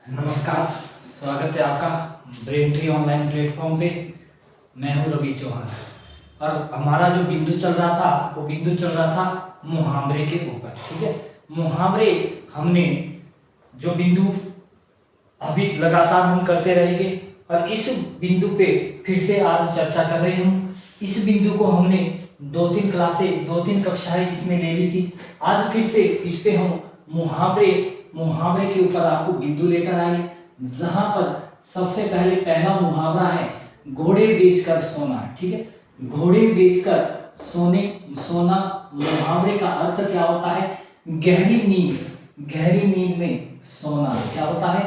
नमस्कार। स्वागत है आपका ब्रेन ट्री ऑनलाइन प्लेटफॉर्म पे। मैं हूँ रवि चौहान और हमारा जो बिंदु चल रहा था वो बिंदु चल रहा था मुहावरे के ऊपर। ठीक है, मुहावरे हमने जो बिंदु अभी लगातार हम करते रहेंगे और इस बिंदु पे फिर से आज चर्चा कर रहे हम। इस बिंदु को हमने दो तीन कक्षाएं इसमें ले ली थी। आज फिर से इस पे हम मुहावरे के ऊपर आपको बिंदु लेकर आए, जहां पर सबसे पहला मुहावरा है घोड़े बेचकर सोना। ठीक है, घोड़े बेचकर सोना मुहावरे का अर्थ क्या होता है? गहरी नींद में सोना। क्या होता है?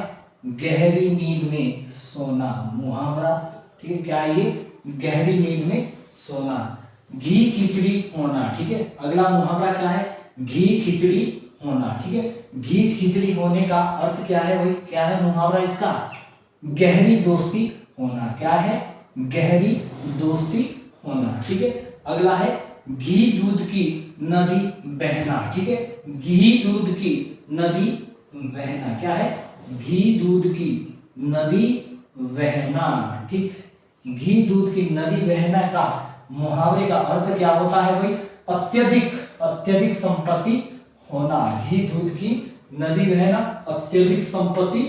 गहरी नींद में सोना मुहावरा। ठीक है, क्या ये? गहरी नींद में सोना। घी खिचड़ी होना। ठीक है, अगला मुहावरा क्या है? घी खिचड़ी होना। ठीक है, घी खिचड़ी होने का अर्थ क्या है भाई? क्या है मुहावरा इसका? गहरी दोस्ती होना। क्या है? गहरी दोस्ती होना। ठीक है, अगला है घी दूध की नदी बहना। ठीक है, घी दूध की नदी बहना। क्या है? घी दूध की नदी बहना। ठीक है, घी दूध की नदी बहना का मुहावरे का अर्थ क्या होता है भाई? अत्यधिक संपत्ति होना। घी दूध की नदी बहना, अत्यधिक संपत्ति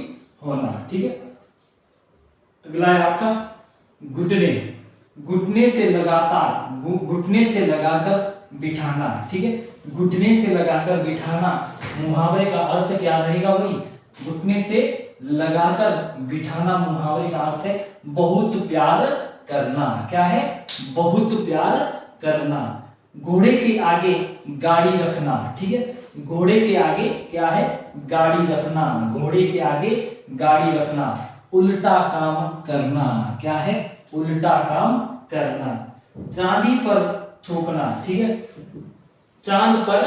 होना। ठीक है, अगला है आपका घुटने से लगाकर बिठाना। ठीक है, घुटने से लगाकर बिठाना मुहावरे का अर्थ क्या रहेगा भाई? घुटने से लगाकर बिठाना मुहावरे का अर्थ है बहुत प्यार करना। क्या है? बहुत प्यार करना। घोड़े के आगे गाड़ी रखना। ठीक है, घोड़े के आगे क्या है? गाड़ी रखना। घोड़े के आगे गाड़ी रखना। उल्टा काम करना। क्या है? उल्टा काम करना। चांदी पर थूकना। ठीक है, चांद पर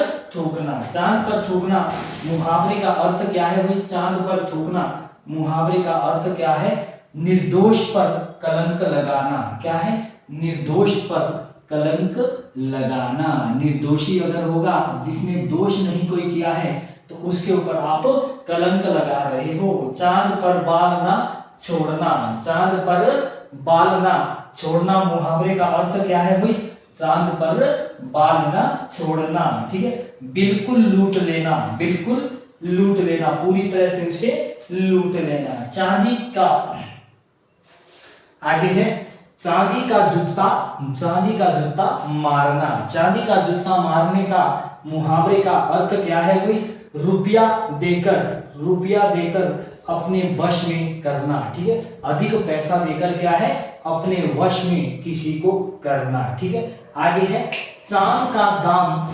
थूकना मुहावरे का अर्थ क्या है भाई? चांद पर थूकना मुहावरे का अर्थ क्या है? निर्दोष पर कलंक लगाना। क्या है? निर्दोष पर कलंक लगाना। निर्दोषी अगर होगा, जिसने दोष नहीं कोई किया है, तो उसके ऊपर आप कलंक लगा रहे हो। चांद पर बाल ना छोड़ना। चांद पर बाल ना छोड़ना मुहावरे का अर्थ क्या है भाई? चांद पर बाल ना छोड़ना। ठीक है, बिल्कुल लूट लेना। पूरी तरह से उसे लूट लेना। चांदी का आगे है चांदी का जूता मारना। चांदी का जूता मारने का मुहावरे का अर्थ क्या है भाई? रुपया देकर अपने वश में करना। ठीक है, अधिक पैसा देकर क्या है? अपने वश में किसी को करना। ठीक है, आगे है चाम का दाम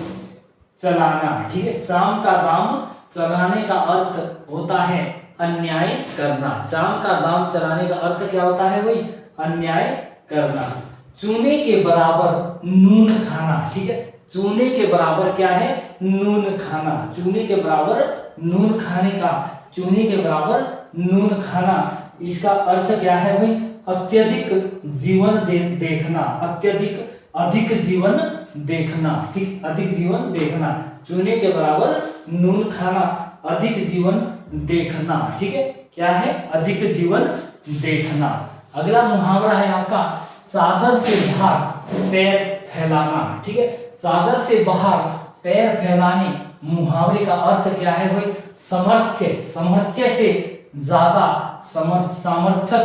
चलाना। ठीक है, चाम का दाम चलाने का अर्थ होता है अन्याय करना। चाम का दाम चलाने का अर्थ क्या होता है भाई? अन्याय करना। चूने के बराबर नून खाना। ठीक है, चूने के बराबर क्या है? नून खाना। चूने के बराबर नून खाना इसका अर्थ क्या है भाई? अत्यधिक जीवन देखना। अधिक जीवन देखना। ठीक, अधिक जीवन देखना। चूने के बराबर नून खाना, अधिक जीवन देखना। ठीक है, क्या है? अधिक जीवन देखना। अगला मुहावरा है आपका चादर से बाहर पैर फैलाना। ठीक है, चादर से बाहर पैर फैलाने मुहावरे का अर्थ क्या है भाई? सामर्थ्य से ज्यादा सामर्थ्य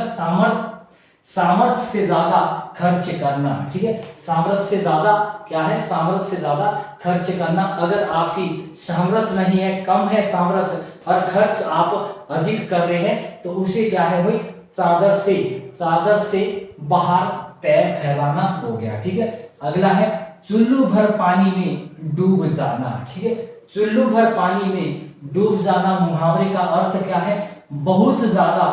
से ज्यादा खर्च करना। ठीक है, सामर्थ्य से ज्यादा क्या है? सामर्थ्य से ज्यादा खर्च करना। अगर आपकी सामर्थ्य नहीं है, कम है सामर्थ्य और खर्च आप अधिक कर रहे हैं, तो उसे क्या है भाई? चादर से बाहर पैर फैलाना हो गया। ठीक है, अगला है चुल्लू भर पानी में डूब जाना। ठीक है, चुल्लू भर पानी में डूब जाना मुहावरे का अर्थ क्या है? बहुत ज्यादा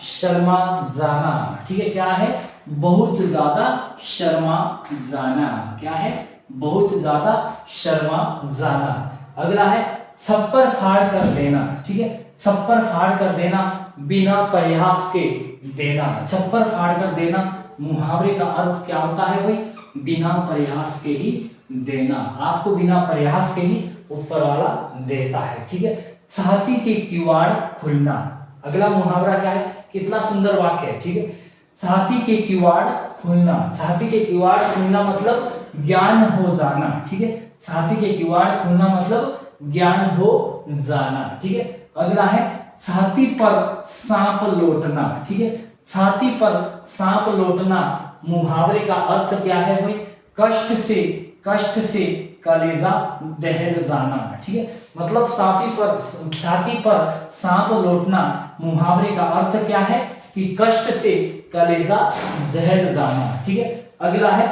शर्मा जाना। ठीक है, क्या है? बहुत ज्यादा शर्मा जाना। क्या है? बहुत ज्यादा शर्मा जाना। अगला है छप्पर फाड़ कर देना। ठीक है, छप्पर फाड़ कर देना बिना प्रयास के देना। छप्पर फाड़ कर देना मुहावरे का अर्थ क्या होता है भाई? बिना प्रयास के ही देना। आपको बिना प्रयास के ही ऊपर वाला देता है। ठीक है, छाती के किवाड़ खुलना। अगला मुहावरा क्या है, कितना सुंदर वाक्य है, ठीक है। छाती के किवाड़ खुलना, छाती के किवाड़ खुलना मतलब ज्ञान हो जाना, ठीक है। छाती के किवाड़ खुलना मतलब ज्ञान हो जाना, ठीक है। अगला है छाती पर सांप लौटना, ठीक है। छाती पर सांप लौटना मुहावरे का अर्थ क्या है भाई, कष्ट से कलेजा दहल जाना, ठीक है। मतलब छाती पर सांप लौटना मुहावरे का अर्थ क्या है कि कष्ट से कलेजा दहल जाना, ठीक है। अगला है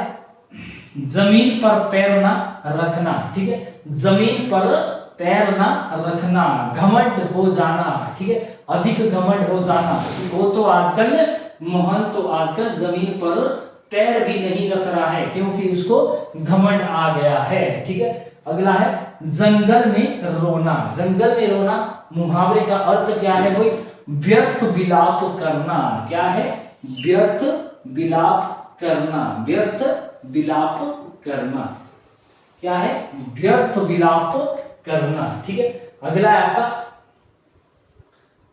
जमीन पर पैर ना रखना, ठीक है। जमीन पर पैर ना रखना, घमंड हो जाना, ठीक है। अधिक घमंड हो जाना, वो तो आजकल मोहन तो आजकल जमीन पर पैर भी नहीं रख रहा है क्योंकि उसको घमंड आ गया है, ठीक है। अगला है जंगल में रोना। जंगल में रोना मुहावरे का अर्थ क्या है भाई, व्यर्थ विलाप करना। क्या है, व्यर्थ विलाप करना, व्यर्थ विलाप करना। क्या है, व्यर्थ विलाप करना, ठीक है। अगला है आपका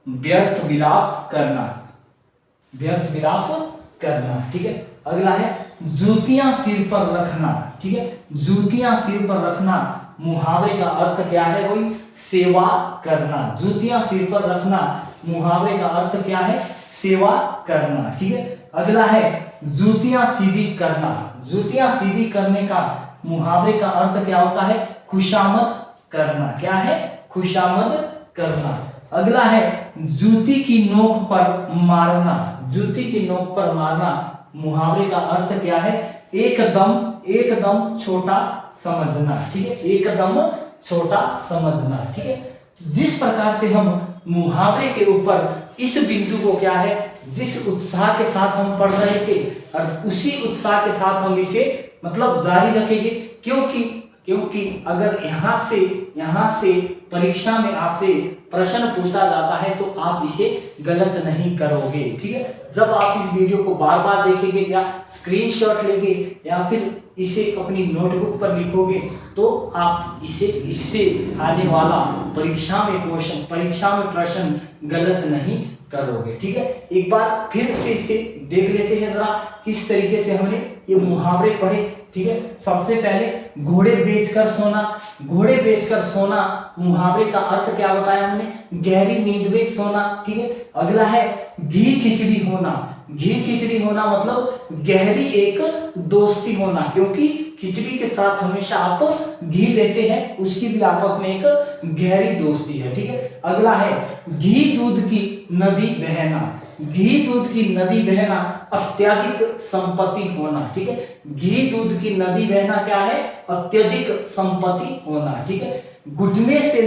व्यर्थ विलाप करना, व्यर्थ विलाप करना, ठीक है। अगला है जूतियां सिर पर रखना, ठीक है। जूतियां सिर पर रखना मुहावरे का अर्थ क्या है भाई, सेवा करना। जूतियां सिर पर रखना मुहावरे का अर्थ क्या है, सेवा करना, ठीक है। अगला है जूतियां सीधी करना। जूतियां सीधी करने का मुहावरे का अर्थ क्या होता है, खुशामद करना। क्या है, खुशामद करना। अगला है जूती की नोक पर मारना। जूती की नोक पर मारना मुहावरे का अर्थ क्या है, एकदम छोटा समझना, ठीक है। एकदम छोटा समझना, ठीक है। जिस प्रकार से हम मुहावरे के ऊपर इस बिंदु को क्या है, जिस उत्साह के साथ हम पढ़ रहे थे और उसी उत्साह के साथ हम इसे मतलब जारी रखेंगे, क्योंकि अगर यहाँ से परीक्षा में आपसे प्रश्न पूछा जाता है तो आप इसे गलत नहीं करोगे, ठीक है। जब आप इस वीडियो को बार बार देखेंगे या स्क्रीनशॉट लेंगे या फिर इसे अपनी नोटबुक पर लिखोगे तो आप इससे आने वाला परीक्षा में प्रश्न गलत नहीं करोगे, ठीक है। एक बार फिर से इसे देख लेते हैं जरा किस तरीके से हमने ये मुहावरे पढ़े, ठीक है। सबसे पहले घोड़े बेचकर सोना। घोड़े बेचकर सोना मुहावरे का अर्थ क्या बताया हमने, गहरी नींद में सोना, ठीक है। अगला है घी खिचड़ी होना। घी खिचड़ी होना मतलब गहरी एक दोस्ती होना, क्योंकि खिचड़ी के साथ हमेशा आप घी लेते हैं, उसकी भी आपस में एक गहरी दोस्ती है, ठीक है। अगला है घी दूध की नदी बहना। घी दूध की नदी बहना अत्यधिक संपत्ति होना, ठीक है। घी दूध की नदी बहना क्या है, अत्यधिक संपत्ति होना, ठीक है। घुटने से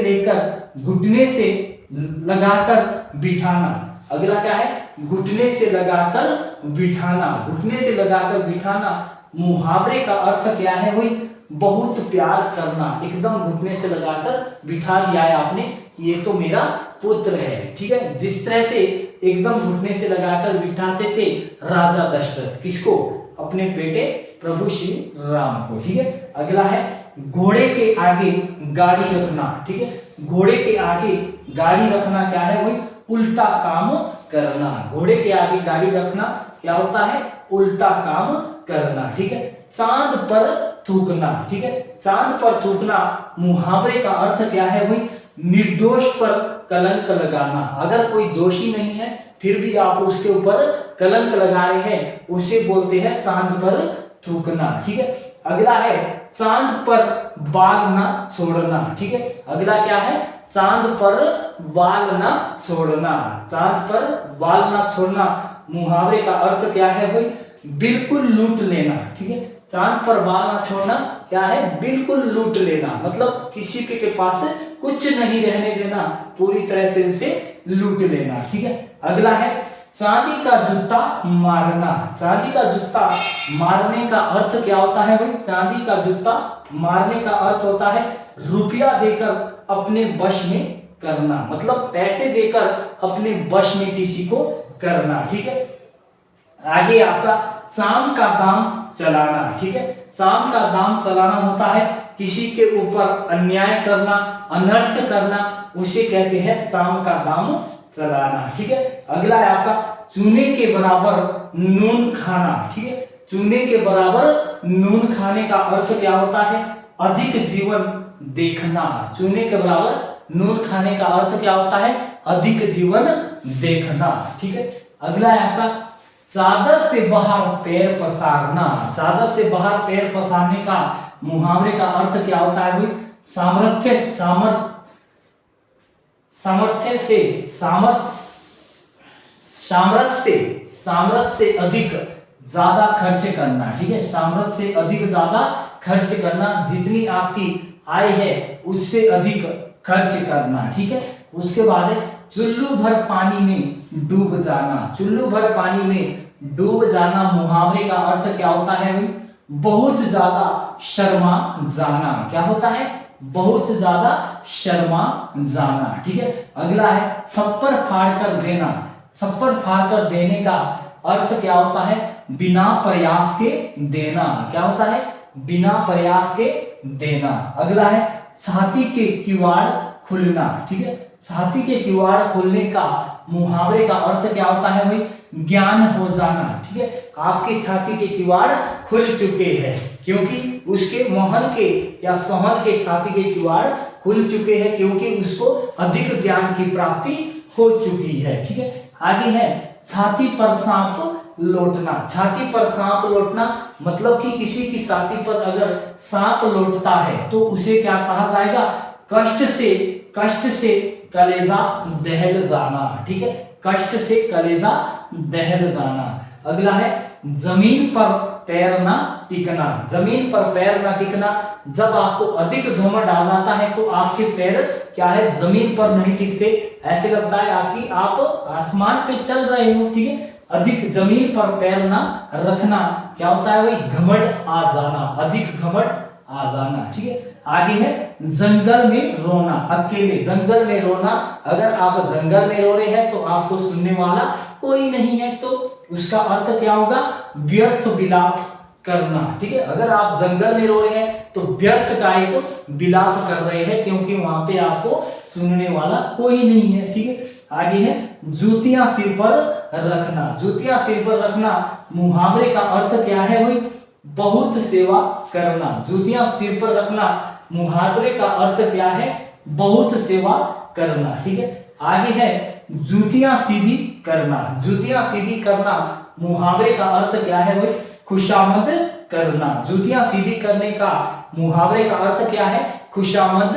लगाकर बिठाना। अगला क्या है, घुटने से लगाकर बिठाना। घुटने से लगाकर बिठाना मुहावरे का अर्थ क्या है भाई, बहुत प्यार करना। एकदम घुटने से लगाकर बिठा दिया है आपने, ये तो मेरा पुत्र है, ठीक है। जिस तरह से एकदम घुटने से लगाकर बिठाते थे राजा दशरथ, किसको, अपने बेटे प्रभु श्री राम को, ठीक है। अगला है घोड़े के आगे गाड़ी रखना, ठीक है। घोड़े के आगे गाड़ी रखना क्या है भाई, उल्टा काम करना। घोड़े के आगे गाड़ी रखना क्या होता है, उल्टा काम करना, ठीक है। चांद पर थूकना, ठीक है। चांद पर थूकना मुहावरे का अर्थ क्या है भाई, निर्दोष पर कलंक लगाना। अगर कोई दोषी नहीं है फिर भी आप उसके ऊपर कलंक लगा रहे हैं, उसे बोलते हैं चांद पर थूकना, ठीक है। अगला है चांद पर बाल ना छोड़ना, ठीक है। अगला क्या है, चांद पर बाल ना छोड़ना। चांद पर बाल ना छोड़ना मुहावरे का अर्थ क्या है भाई, बिल्कुल लूट लेना, ठीक है। चांद पर बाल ना छोड़ना क्या है, बिल्कुल लूट लेना, मतलब किसी के पास कुछ नहीं रहने देना, पूरी तरह से उसे लूट लेना, ठीक है। अगला है चांदी का जूता मारना। चांदी का जूता मारने का अर्थ क्या होता है भाई, चांदी का जूता मारने का अर्थ होता है रुपया देकर अपने वश में करना, मतलब पैसे देकर अपने वश में किसी को करना, ठीक है। आगे आपका शाम का दाम चलाना, ठीक है। शाम का दाम चलाना होता है किसी के ऊपर अन्याय करना, अनर्थ करना, उसे कहते हैं चाम का दाम चलाना। ठीक है, अगला है आपका चूने के बराबर नून खाना। ठीक है, चूने के बराबर नून खाने का अर्थ क्या होता है? अधिक जीवन देखना। चूने के बराबर नून खाने का अर्थ क्या होता है? अधिक जीवन देखना। ठीक है, अगला है आपका चादर से बाहर पैर पसारना। चादर से बाहर पैर पसारने का मुहावरे का अर्थ क्या होता है भाई? सामर्थ्य से अधिक ज्यादा खर्च करना। ठीक है, सामर्थ्य से अधिक ज्यादा खर्च करना, जितनी आपकी आय है उससे अधिक खर्च करना। ठीक है, उसके बाद है चुल्लू भर पानी में डूब जाना। चुल्लू भर पानी में डूब जाना मुहावरे का अर्थ क्या होता है भाई? बहुत ज्यादा शर्मा जाना। क्या होता है? बहुत ज्यादा शर्मा जाना। ठीक है, अगला है छप्पर फाड़ कर देना। छप्पर फाड़ कर देने का अर्थ क्या होता है? बिना प्रयास के देना। क्या होता है? बिना प्रयास के देना। अगला है छाती के किवाड़ खुलना। ठीक है, छाती के किवाड़ खुलने का मुहावरे का अर्थ क्या होता है भाई? ज्ञान हो जाना। ठीक है, आपके छाती के किवाड़ खुल चुके हैं, क्योंकि उसके मोहन के या सोहन के छाती के किवाड़ खुल चुके हैं, क्योंकि उसको अधिक ज्ञान की प्राप्ति हो चुकी है। ठीक है, आगे है छाती पर सांप लौटना। छाती पर सांप लौटना मतलब कि किसी की छाती पर अगर सांप लौटता है तो उसे क्या कहा जाएगा? कष्ट से कलेजा दहल जाना। ठीक है, कष्ट से कलेजा दहल जाना। अगला है जमीन पर पैर ना टिकना। जमीन पर पैर ना टिकना, जब आपको अधिक घमंड आ जाता है तो आपके पैर क्या है? जमीन पर नहीं टिकते, ऐसे लगता है कि आप आसमान पे चल रहे हो। ठीक है, अधिक जमीन पर पैर ना रखना क्या होता है भाई? घमंड आ जाना, अधिक घमंड आ जाना। ठीक है, आगे है जंगल में रोना। अकेले जंगल में रोना, अगर आप जंगल में रो रहे हैं तो आपको सुनने वाला कोई नहीं है, तो उसका अर्थ क्या होगा? व्यर्थ विलाप करना। ठीक है, अगर आप जंगल में रो रहे हैं तो व्यर्थ का एक विलाप कर रहे हैं, क्योंकि वहां पे आपको सुनने वाला कोई नहीं है। ठीक है, आगे है जूतियां सिर पर रखना। जूतियां सिर पर रखना मुहावरे का अर्थ क्या है भाई? बहुत सेवा करना। जूतियां सिर पर रखना मुहावरे का अर्थ क्या है? बहुत सेवा करना। ठीक है, आगे है जूतियां सीधी करना। जूतियां सीधी करना मुहावरे का अर्थ क्या है भाई? खुशामद करना। जूतियां सीधी करने का मुहावरे का अर्थ क्या है? खुशामद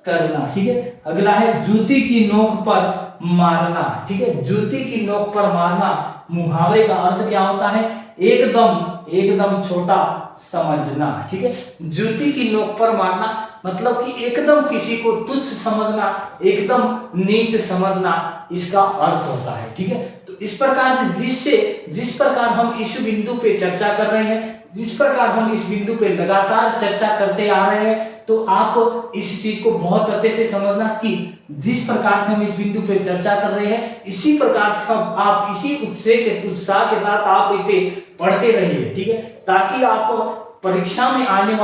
करना। ठीक है, अगला है जूती की नोक पर मारना। ठीक है, जूती की नोक पर मारना मुहावरे का अर्थ क्या होता है? एकदम छोटा समझना। ठीक है, जूती की नोक पर मारना मतलब कि एकदम किसी को तुच्छ समझना, एकदम नीच समझना, इसका अर्थ होता है। ठीक है, तो इस प्रकार से जिस प्रकार हम इस बिंदु पे चर्चा कर रहे हैं, जिस प्रकार हम इस बिंदु पे लगातार चर्चा करते आ रहे हैं, तो आप इस चीज को बहुत अच्छे से समझना कि जिस प्रकार से हम इस बिंदु पे चर्चा कर रहे हैं, इसी प्रकार से आप इसी उत्साह के साथ आप इसे पढ़ते रहिए। ठीक है, ताकि आप परीक्षा में आने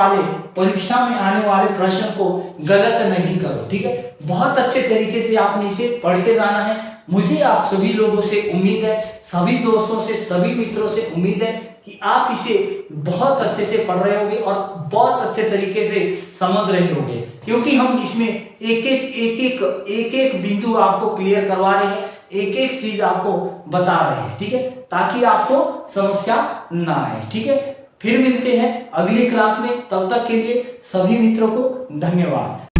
वाले प्रश्न को गलत नहीं करो। ठीक है, बहुत अच्छे तरीके से आपने इसे पढ़ के जाना है। मुझे आप सभी लोगों से उम्मीद है, सभी दोस्तों से, सभी मित्रों से उम्मीद है कि आप इसे बहुत अच्छे से पढ़ रहे होंगे और बहुत अच्छे तरीके से समझ रहे होंगे, क्योंकि हम इसमें एक एक बिंदु आपको क्लियर करवा रहे हैं, एक एक चीज आपको बता रहे हैं। ठीक है, ताकि आपको समस्या ना आए। ठीक है, फिर मिलते हैं अगली क्लास में, तब तक के लिए सभी मित्रों को धन्यवाद।